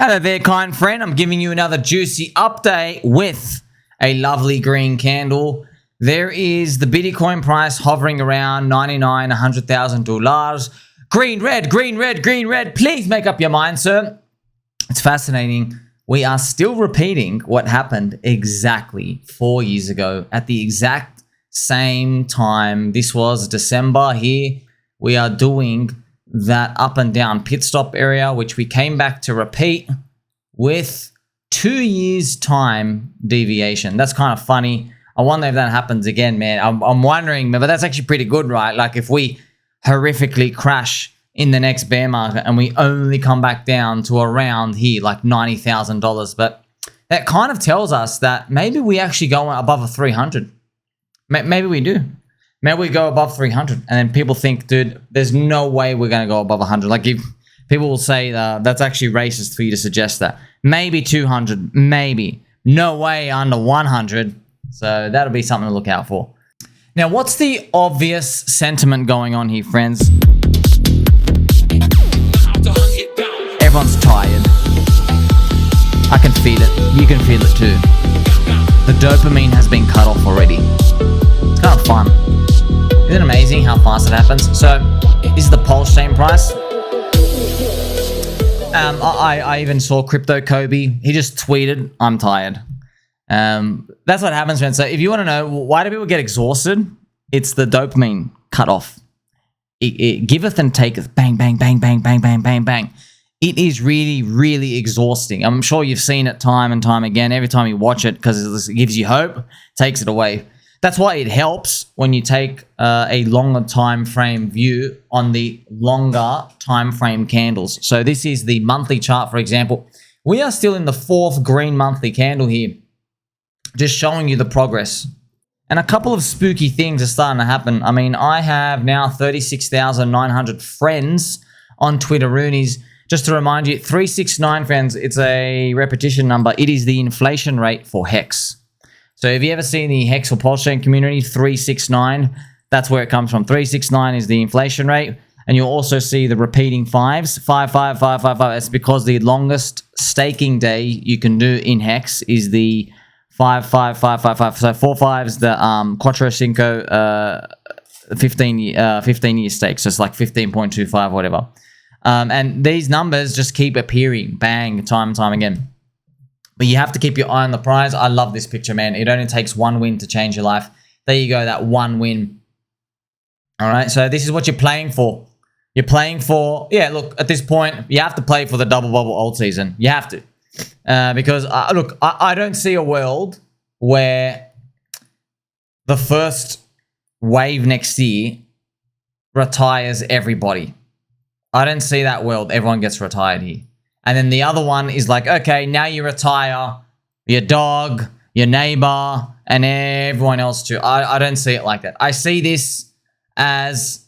Hello there, kind friend. I'm giving you another juicy update with a lovely green candle. There is the Bitcoin price hovering around $99,000, $100,000. Green, red, green, red, green, red. Please make up your mind, sir. It's fascinating. We are still repeating what happened exactly 4 years ago at the exact same time. This was December here. We are doing that up and down pit stop area, which we came back to repeat with 2 years time deviation. That's kind of funny. I wonder if that happens again, man. I'm wondering, but that's actually pretty good, right? Like if we horrifically crash in the next bear market and we only come back down to around here, like $90,000. But that kind of tells us that maybe we actually go above a 300. Maybe we do. Maybe we go above 300 and then people think, dude, there's no way we're going to go above 100. Like if people will say that's actually racist for you to suggest that. Maybe 200, maybe. No way under 100. So that'll be something to look out for. Now, what's the obvious sentiment going on here, friends? Everyone's tired. I can feel it. You can feel it too. The dopamine has been cut off already. It's kind of fun. Isn't it amazing how fast it happens? So, this is the PulseChain price. I even saw Crypto Kobe. He just tweeted, "I'm tired." That's what happens, man. So, if you want to know why do people get exhausted, it's the dopamine cut off. It giveth and taketh. Bang, bang, bang, bang, bang, bang, bang, bang. It is really, really exhausting. I'm sure you've seen it time and time again. Every time you watch it, because it gives you hope, takes it away. That's why it helps when you take a longer time frame view on the longer time frame candles. So this is the monthly chart, for example. We are still in the 4th green monthly candle here, just showing you the progress. And a couple of spooky things are starting to happen. I mean, I have now 36,900 friends on Twitteroonies. Just to remind you, 369, friends, it's a repetition number. It is the inflation rate for HEX. So if you ever seen the HEX or PulseChain community, 369, that's where it comes from. 369 is the inflation rate. And you'll also see the repeating fives, 5, 5, 5, 5, 5. It's because the longest staking day you can do in HEX is the 5, 5, 5, 5, 5. So 4 5s, the Quattro Cinco 15-year stake. So it's like 15.25, whatever. And these numbers just keep appearing, bang, time and time again. But you have to keep your eye on the prize. I love this picture, man. It only takes one win to change your life. There you go, that one win. All right, so this is what you're playing for. You're playing for, yeah, look, at this point, you have to play for the double bubble alt season. You have to. Because, look, I don't see a world where the first wave next year retires everybody. I don't see that world. Everyone gets retired here. And then the other one is like, okay, now you retire your dog, your neighbor, and everyone else too. I don't see it like that. I see this as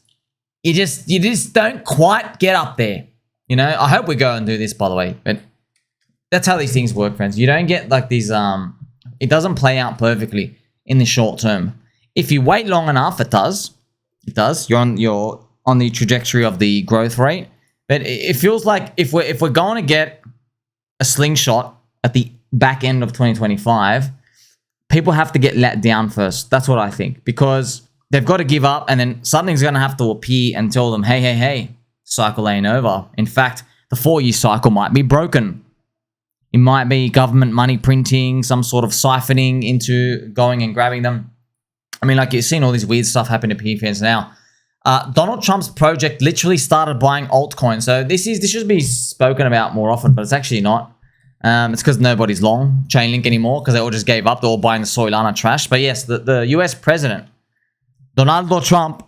you just don't quite get up there. You know, I hope we go and do this, by the way. But that's how these things work, friends. You don't get like these, it doesn't play out perfectly in the short term. If you wait long enough, it does. It does. You're on the trajectory of the growth rate. But it feels like if we're going to get a slingshot at the back end of 2025, people have to get let down first. That's what I think. Because they've got to give up and then something's going to have to appear and tell them, hey, hey, hey, cycle ain't over. In fact, the 4-year cycle might be broken. It might be government money printing, some sort of siphoning into going and grabbing them. I mean, like you've seen all this weird stuff happen to PFNs now. Donald Trump's project literally started buying altcoins. So this should be spoken about more often, but it's actually not. It's because nobody's long ChainLink anymore because they all just gave up. They're all buying the Solana trash. But yes, the US president, Donald Trump,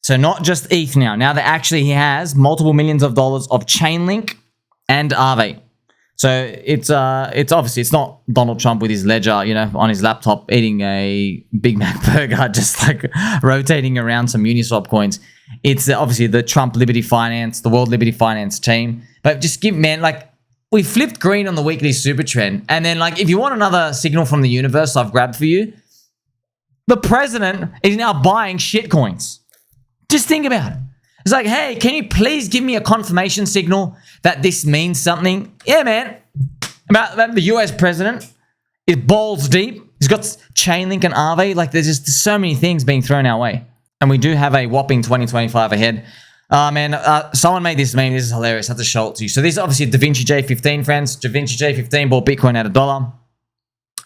so not just ETH now. Now that actually he has multiple millions of dollars of ChainLink and AAVE. So it's obviously it's not Donald Trump with his ledger, you know, on his laptop eating a Big Mac burger, just like rotating around some Uniswap coins. It's obviously the Trump Liberty Finance, the World Liberty Finance team. But just give, man, like we flipped green on the weekly super trend. And then like if you want another signal from the universe I've grabbed for you, the president is now buying shit coins. Just think about it. It's like, hey, can you please give me a confirmation signal that this means something? Yeah, man. About the US president is balls deep. He's got ChainLink and AAVE. Like, there's just so many things being thrown our way. And we do have a whopping 2025 ahead. Someone made this meme. This is hilarious. I have to show it to you. So this is obviously DaVinci J15, friends. DaVinci J15 bought Bitcoin at $1.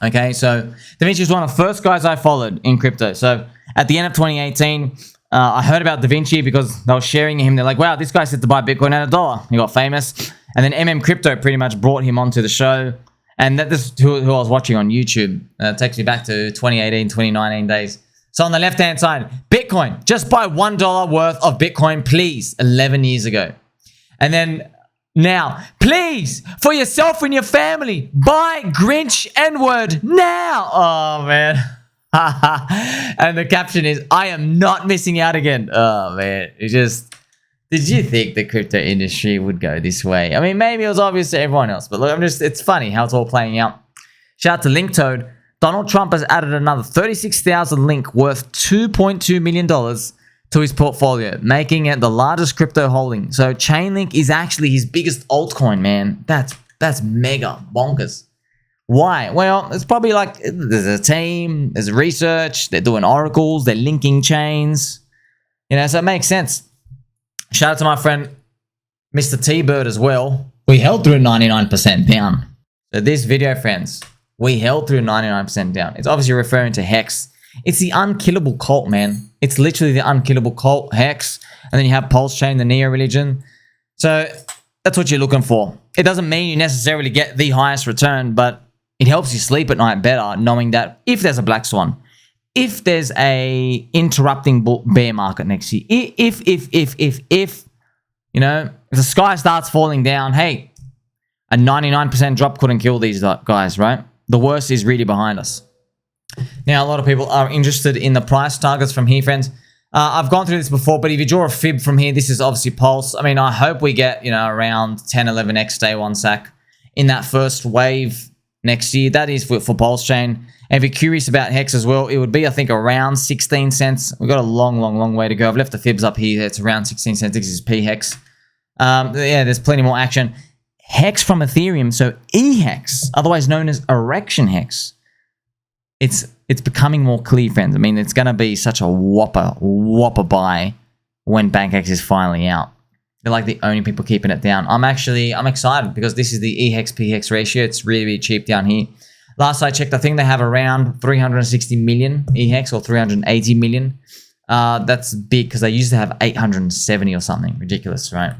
Okay, so DaVinci was one of the first guys I followed in crypto. So at the end of 2018, I heard about DaVinci because they were sharing him. They're like, wow, this guy said to buy Bitcoin at $1. He got famous. And then Crypto pretty much brought him onto the show. And this is who I was watching on YouTube. It takes me back to 2018, 2019 days. So on the left-hand side, Bitcoin. Just buy $1 worth of Bitcoin, please. 11 years ago. And then now, please, for yourself and your family, buy Grinch N-word now. Oh, man. And the caption is, I am not missing out again. Oh, man. It just... Did you think the crypto industry would go this way? I mean, maybe it was obvious to everyone else, but look, it's funny how it's all playing out. Shout out to LinkToad. Donald Trump has added another 36,000 Link worth $2.2 million to his portfolio, making it the largest crypto holding. So ChainLink is actually his biggest altcoin, man. That's mega bonkers. Why? Well, it's probably like there's a team, there's research, they're doing oracles, they're linking chains. You know, so it makes sense. Shout out to my friend Mr. T-Bird as well. We held through 99% down. So this video, friends, we held through 99% down. It's obviously referring to HEX. It's the unkillable cult, man. It's literally the unkillable cult, HEX. And then you have PulseChain, the neo-religion. So that's what you're looking for. It doesn't mean you necessarily get the highest return, but it helps you sleep at night better knowing that if there's a black swan, if there's a interrupting bear market next year, if, you know, if the sky starts falling down, hey, a 99% drop couldn't kill these guys, right? The worst is really behind us. Now, a lot of people are interested in the price targets from here, friends. I've gone through this before, but if you draw a fib from here, this is obviously Pulse. I mean, I hope we get, you know, around 10, 11x day one sack in that first wave next year. That is for PulseChain. And if you're curious about HEX as well, it would be, I think, around 16 cents. We've got a long way to go. I've left the fibs up here. It's around 16 cents. This is PHEX. Yeah, there's plenty more action. HEX from Ethereum, so eHEX, otherwise known as Erection HEX. It's becoming more clear, friends. I mean, it's going to be such a whopper buy when BankX is finally out. They're like the only people keeping it down. I'm excited because this is the eHEX PHEX ratio. It's really cheap down here. Last I checked, I think they have around 360 million eHEX or 380 million. That's big because they used to have 870 or something. Ridiculous, right?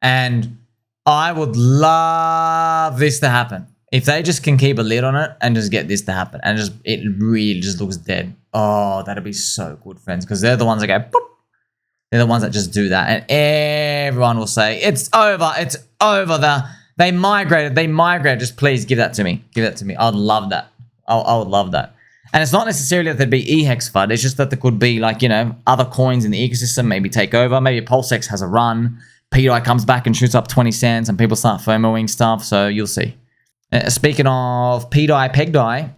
And I would love this to happen. If they just can keep a lid on it and just get this to happen and it really just looks dead. Oh, that'd be so good, friends, because they're the ones that go boop. They're the ones that just do that. And everyone will say, it's over. It's over. They migrated. Just please give that to me. Give that to me. I'd love that. I would love that. And it's not necessarily that there'd be eHEX FUD. It's just that there could be, like, you know, other coins in the ecosystem maybe take over. Maybe PulseX has a run. PDI comes back and shoots up 20 cents and people start FOMOing stuff. So you'll see. Speaking of PDI, PegDI,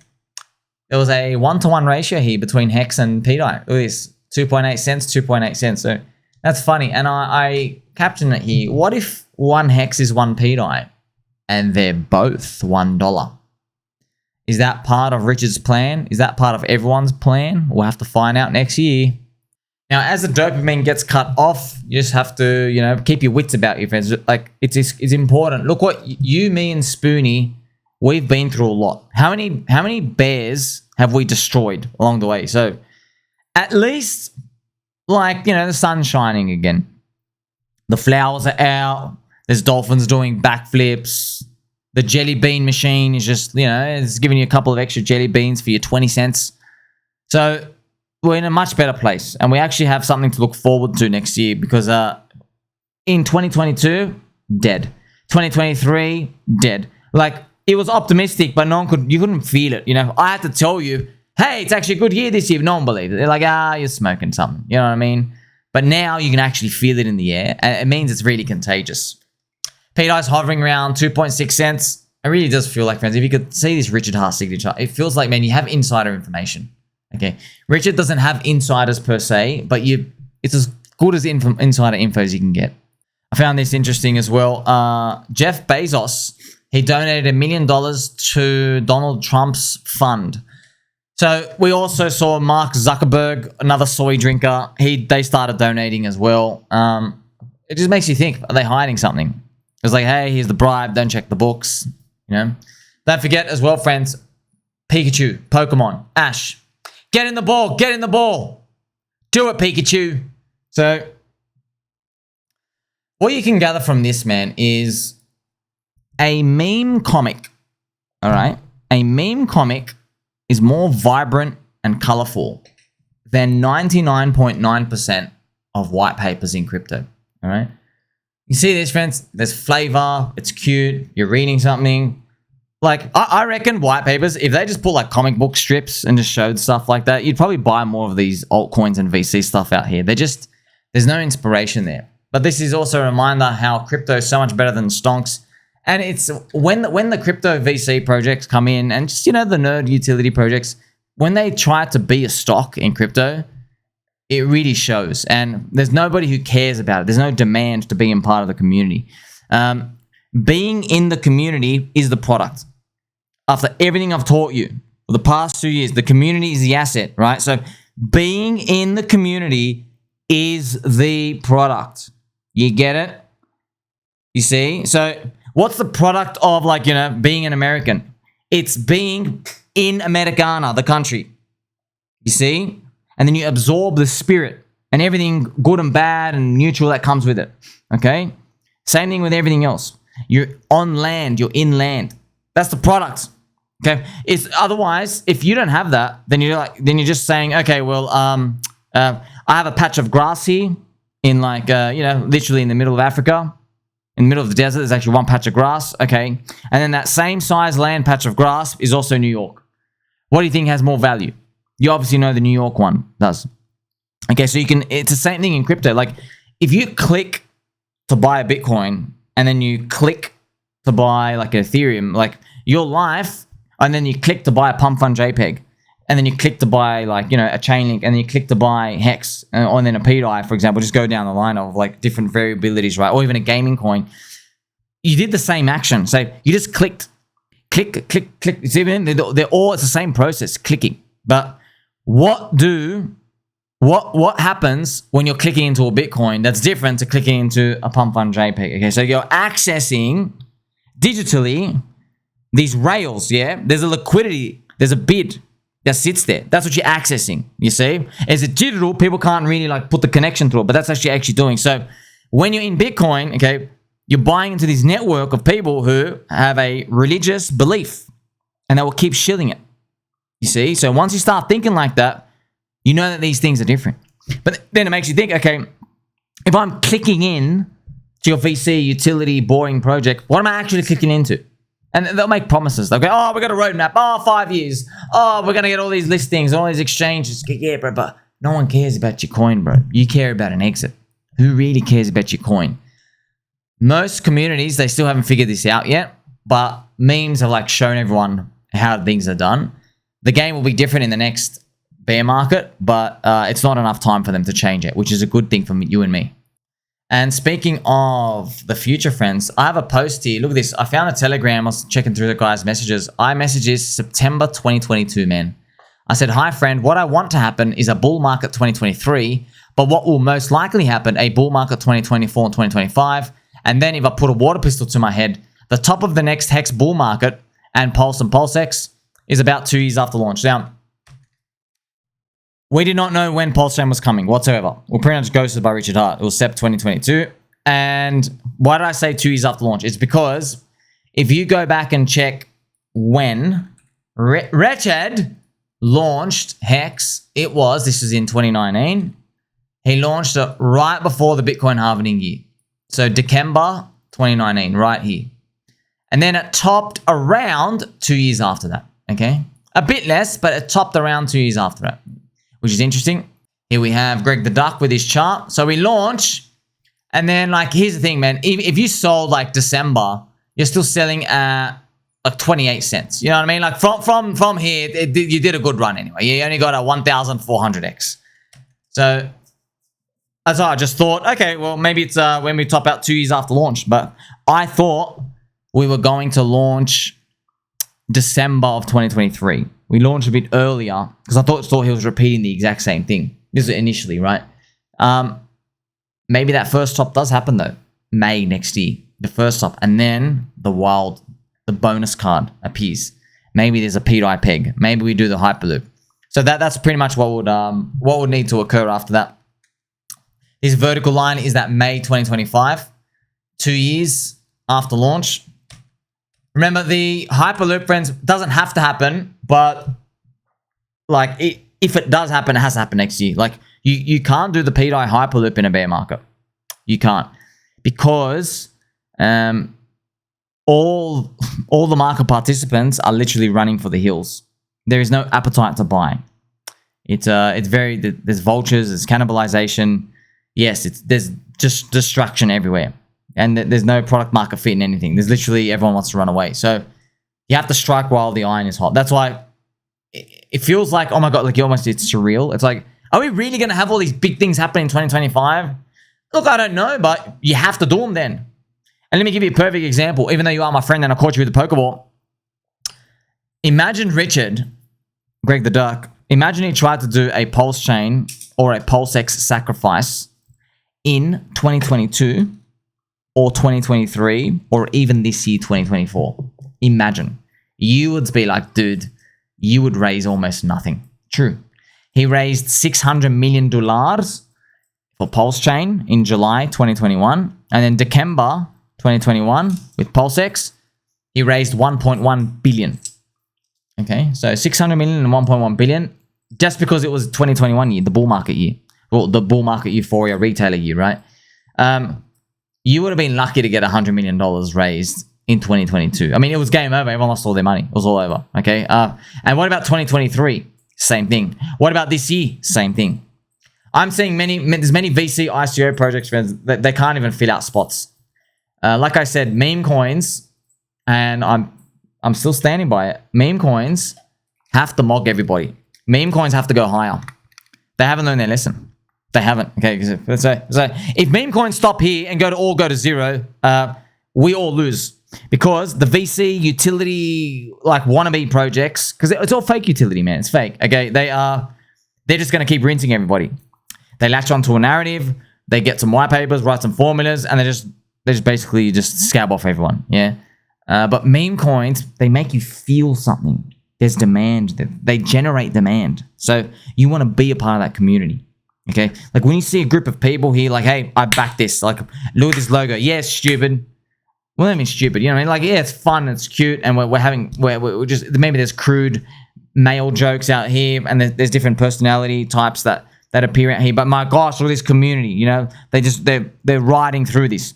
there was a 1-to-1 ratio here between HEX and PDI. Look at this. 2.8 cents, 2.8 cents. So that's funny. And I captioned it here. What if one HEX is one PDI and they're both $1? Is that part of Richard's plan? Is that part of everyone's plan? We'll have to find out next year. Now, as the dopamine gets cut off, you just have to, you know, keep your wits about you, friends. Like, it's important. Look what you, me, and Spoonie, we've been through a lot. How many bears have we destroyed along the way? So, at least, like, you know, the sun's shining again. The flowers are out. There's dolphins doing backflips. The jelly bean machine is just, you know, it's giving you a couple of extra jelly beans for your 20 cents. So, we're in a much better place. And we actually have something to look forward to next year because in 2022, dead. 2023, dead. Like, it was optimistic, but you couldn't feel it. You know, I had to tell you, hey, it's actually a good year this year. No one believed it. They're like, you're smoking something. You know what I mean? But now you can actually feel it in the air. And it means it's really contagious. PDI's hovering around 2.6 cents. It really does feel like, friends, if you could see this Richard Haas signature, it feels like, man, you have insider information. Okay. Richard doesn't have insiders per se, but it's as good as insider info as you can get. I found this interesting as well. Jeff Bezos, he donated $1 million to Donald Trump's fund. So we also saw Mark Zuckerberg, another soy drinker. They started donating as well. It just makes you think, are they hiding something? It's like, hey, here's the bribe. Don't check the books. You know. Don't forget as well, friends. Pikachu, Pokemon, Ash, get in the ball. Get in the ball. Do it, Pikachu. So what you can gather from this, man, is a meme comic. All right, a meme comic is more vibrant and colorful than 99.9% of white papers in crypto. All right. You see this, friends? There's flavor. It's cute. You're reading something. Like, I reckon white papers, if they just put like comic book strips and just showed stuff like that, you'd probably buy more of these altcoins and VC stuff out here. There's no inspiration there. But this is also a reminder how crypto is so much better than stonks. And it's when the crypto VC projects come in and just, you know, the nerd utility projects, when they try to be a stock in crypto, it really shows. And there's nobody who cares about it. There's no demand to be in part of the community. Being in the community is the product. After everything I've taught you for the past 2 years, the community is the asset, right? So being in the community is the product. You get it? You see? So what's the product of, like, you know, being an American? It's being in Americana, the country. You see? And then you absorb the spirit and everything good and bad and neutral that comes with it. Okay? Same thing with everything else. You're on land, you're inland. That's the product. Okay? It's otherwise, if you don't have that, then you're just saying, okay, well, I have a patch of grass here in, like, you know, literally in the middle of Africa. In the middle of the desert, there's actually one patch of grass. Okay. And then that same size land patch of grass is also New York. What do you think has more value? You obviously know the New York one does. Okay. So it's the same thing in crypto. Like, if you click to buy a Bitcoin and then you click to buy like Ethereum, like your life, and then you click to buy a pump fund JPEG, and then you click to buy, like, you know, a ChainLink, and then you click to buy HEX, and then a PDI, for example, just go down the line of like different variabilities, right? Or even a gaming coin. You did the same action. So you just clicked, click. See what I mean? It's the same process, clicking. But what happens when you're clicking into a Bitcoin that's different to clicking into a pump fund JPEG? Okay, so you're accessing digitally these rails, yeah? There's a liquidity, there's a bid that sits there. That's what you're accessing, you see? As a digital, people can't really like put the connection through it, but that's actually doing. So when you're in Bitcoin, okay, you're buying into this network of people who have a religious belief and they will keep shilling it, you see? So once you start thinking like that, you know that these things are different. But then it makes you think, okay, if I'm clicking in to your VC utility boring project, what am I actually clicking into? And they'll make promises. They'll go, oh, we got a roadmap. Oh, 5 years. Oh, we're going to get all these listings, all these exchanges. Yeah, bro, but no one cares about your coin, bro. You care about an exit. Who really cares about your coin? Most communities, they still haven't figured this out yet, but memes have like shown everyone how things are done. The game will be different in the next bear market, but it's not enough time for them to change it, which is a good thing for you and me. And speaking of the future, friends, I have a post here. Look at this. I found a Telegram. I was checking through the guys' messages. iMessages September 2022, man. I said, hi, friend. What I want to happen is a bull market 2023, but what will most likely happen, a bull market 2024 and 2025. And then if I put a water pistol to my head, the top of the next HEX bull market and Pulse and PulseX is about 2 years after launch. Now, we did not know when PulseChain was coming whatsoever. We're pretty much ghosted by Richard Hart. It was Sep 2022. And why did I say 2 years after launch? It's because if you go back and check when Richard launched HEX, this is in 2019. He launched it right before the Bitcoin halving year. So December 2019, right here. And then it topped around 2 years after that, okay? A bit less, but it topped around 2 years after that, which is interesting. Here we have Greg the Duck with his chart. So we launch, and then, like, here's the thing, man. If you sold, like, December, you're still selling at, like, 28 cents. You know what I mean? Like, from here, you did a good run anyway. You only got a 1,400x. So as I just thought, okay, well, maybe it's when we top out 2 years after launch. But I thought we were going to launch December of 2023. We launched a bit earlier because I thought he was repeating the exact same thing. This is initially, right? Maybe that first top does happen though. May next year, the first top, and then the bonus card appears. Maybe there's a PDI peg. Maybe we do the Hyperloop. So that's pretty much what would need to occur after that. This vertical line is that May 2025, 2 years after launch. Remember, the Hyperloop, friends, doesn't have to happen, but like if it does happen, it has to happen next year. Like you can't do the PDI Hyperloop in a bear market. You can't, because all the market participants are literally running for the hills. There is no appetite to buy. It's there's vultures, there's cannibalization. Yes, there's just destruction everywhere. And there's no product market fit in anything. There's literally everyone wants to run away. So you have to strike while the iron is hot. That's why it feels like, oh my God, like it's surreal. It's like, are we really going to have all these big things happen in 2025? Look, I don't know, but you have to do them then. And let me give you a perfect example. Even though you are my friend and I caught you with the Pokeball. Imagine Richard, Greg the Duck, imagine he tried to do a PulseChain or a PulseX sacrifice in 2022 or 2023 or even this year, 2024. Imagine. You would be like, dude, you would raise almost nothing. True. He raised $600 million for PulseChain in July 2021. And then December 2021 with PulseX, he raised 1.1 billion. Okay, so 600 million and 1.1 billion just because it was 2021 year, the bull market year. Well, the bull market euphoria retailer year, right? You would have been lucky to get $100 million raised in 2022. I mean, it was game over. Everyone lost all their money. It was all over, okay? And what about 2023? Same thing. What about this year? Same thing. I'm seeing there's many VC ICO projects that they can't even fill out spots. Like I said, meme coins, and I'm still standing by it. Meme coins have to mock everybody. Meme coins have to go higher. They haven't learned their lesson. They haven't. Okay, so if meme coins stop here and all go to zero, we all lose, because the VC utility like wannabe projects, because it's all fake utility, man. It's fake. Okay, they're just gonna keep rinsing everybody. They latch onto a narrative. They get some white papers, write some formulas, and they just basically just scab off everyone. Yeah. But meme coins, they make you feel something. There's demand. They generate demand. So you want to be a part of that community. Okay. Like when you see a group of people here, like, hey, I back this. Like, look at this logo. Yeah, it's stupid. Well, I mean stupid. You know what I mean? Like, yeah, it's fun. It's cute. And we're just, maybe there's crude male jokes out here, and there's different personality types that appear out here. But my gosh, look at this community. You know, they're riding through this.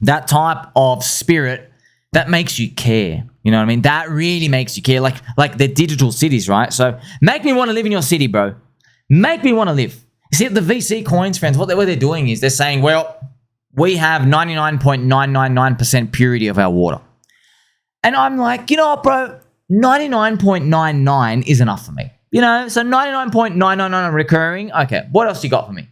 That type of spirit, that makes you care. You know what I mean? That really makes you care. Like they're digital cities, right? So make me want to live in your city, bro. Make me want to live. You see, the VC coins, friends, what they're doing is they're saying, well, we have 99.999% purity of our water. And I'm like, you know what, bro? 99.99 is enough for me. You know, so 99.999 recurring. Okay, what else you got for me?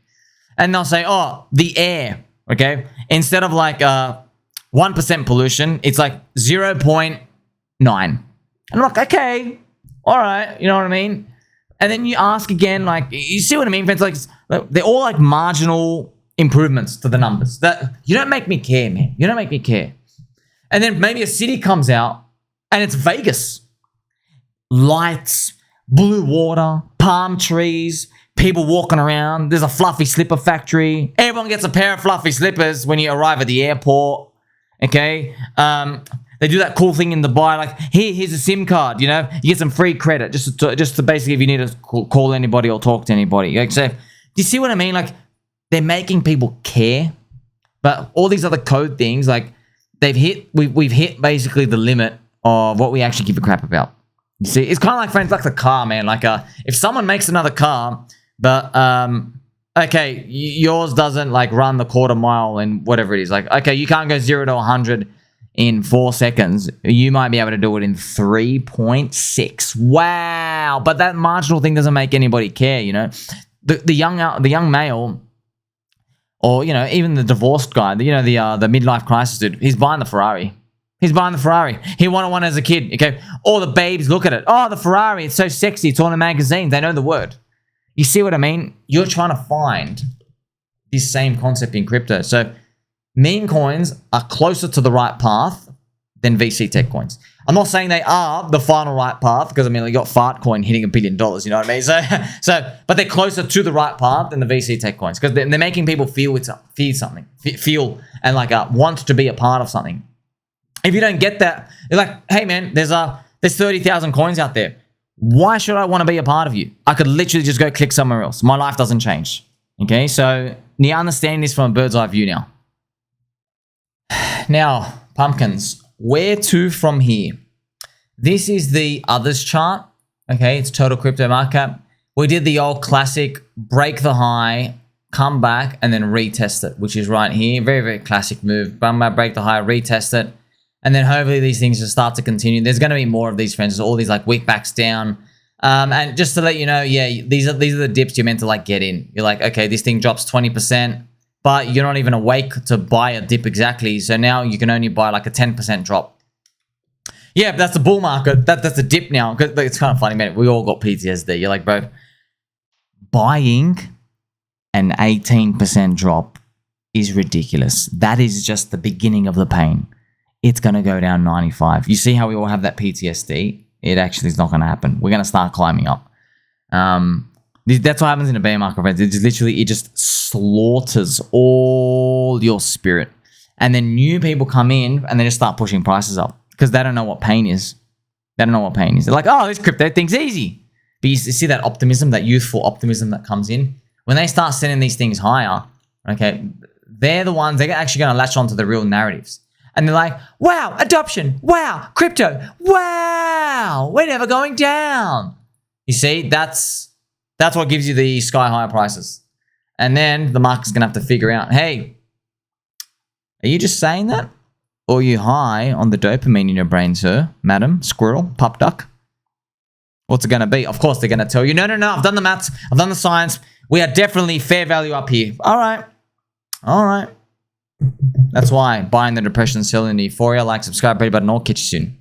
And they'll say, oh, the air. Okay, instead of like 1% pollution, it's like 0.9. And I'm like, okay, all right, you know what I mean? And then you ask again, like, you see what I mean, friends? Like, they're all like marginal improvements to the numbers. That you don't make me care, man. You don't make me care. And then maybe a city comes out, and it's Vegas. Lights, blue water, palm trees, people walking around. There's a fluffy slipper factory. Everyone gets a pair of fluffy slippers when you arrive at the airport. Okay. They do that cool thing in Dubai. Like, here's a SIM card. You know, you get some free credit just to basically if you need to call anybody or talk to anybody. Like, so, do you see what I mean? Like, they're making people care. But all these other code things, like, we've hit basically the limit of what we actually give a crap about. You see, it's kind of like, friends, like the car, man. Like, if someone makes another car, but okay, yours doesn't like run the quarter mile and whatever it is. Like, okay, you can't go 0 to 100 in 4 seconds. You might be able to do it in 3.6. Wow! But that marginal thing doesn't make anybody care. You know, the young male Or, you know, even the divorced guy, you know, the midlife crisis dude, he's buying the Ferrari. He's buying the Ferrari. He wanted one as a kid, okay? All the babes look at it. Oh, the Ferrari, it's so sexy. It's on a magazine. They know the word. You see what I mean? You're trying to find this same concept in crypto. So meme coins are closer to the right path than VC tech coins. I'm not saying they are the final right path because, I mean, you got Fartcoin hitting $1 billion, you know what I mean? But they're closer to the right path than the VC tech coins because they're making people feel something, feel and like want to be a part of something. If you don't get that, you're like, hey man, there's 30,000 coins out there. Why should I want to be a part of you? I could literally just go click somewhere else. My life doesn't change. Okay, so you understand this from a bird's eye view now. Now, pumpkins. Where to from here? This is the others chart. Okay, it's total crypto market cap. We did the old classic break the high, come back, and then retest it, which is right here. Very, very classic move. Break the high, retest it. And then hopefully these things just start to continue. There's going to be more of these friends. All these like wick backs down. And just to let you know, yeah, these are the dips you're meant to like get in. You're like, okay, this thing drops 20%. But you're not even awake to buy a dip exactly. So now you can only buy like a 10% drop. Yeah, but that's the bull market. That's the dip now. It's kind of funny, man. We all got PTSD. You're like, bro, buying an 18% drop is ridiculous. That is just the beginning of the pain. It's going to go down 95. You see how we all have that PTSD? It actually is not going to happen. We're going to start climbing up. That's what happens in a bear market, friends. It just slaughters all your spirit. And then new people come in and they just start pushing prices up because they don't know what pain is. They don't know what pain is. They're like, oh, this crypto thing's easy. But you see that optimism, that youthful optimism that comes in. When they start sending these things higher, okay, they're the ones, they're actually going to latch onto the real narratives. And they're like, wow, adoption. Wow, crypto. Wow, we're never going down. You see, that's what gives you the sky high prices. And then the market's going to have to figure out, hey, are you just saying that? Or are you high on the dopamine in your brain, sir, madam, squirrel, pup duck? What's it going to be? Of course, they're going to tell you, no, I've done the maths. I've done the science. We are definitely fair value up here. All right. That's why buying the depression, selling the euphoria. Like, subscribe, buddy button, all. Catch you soon.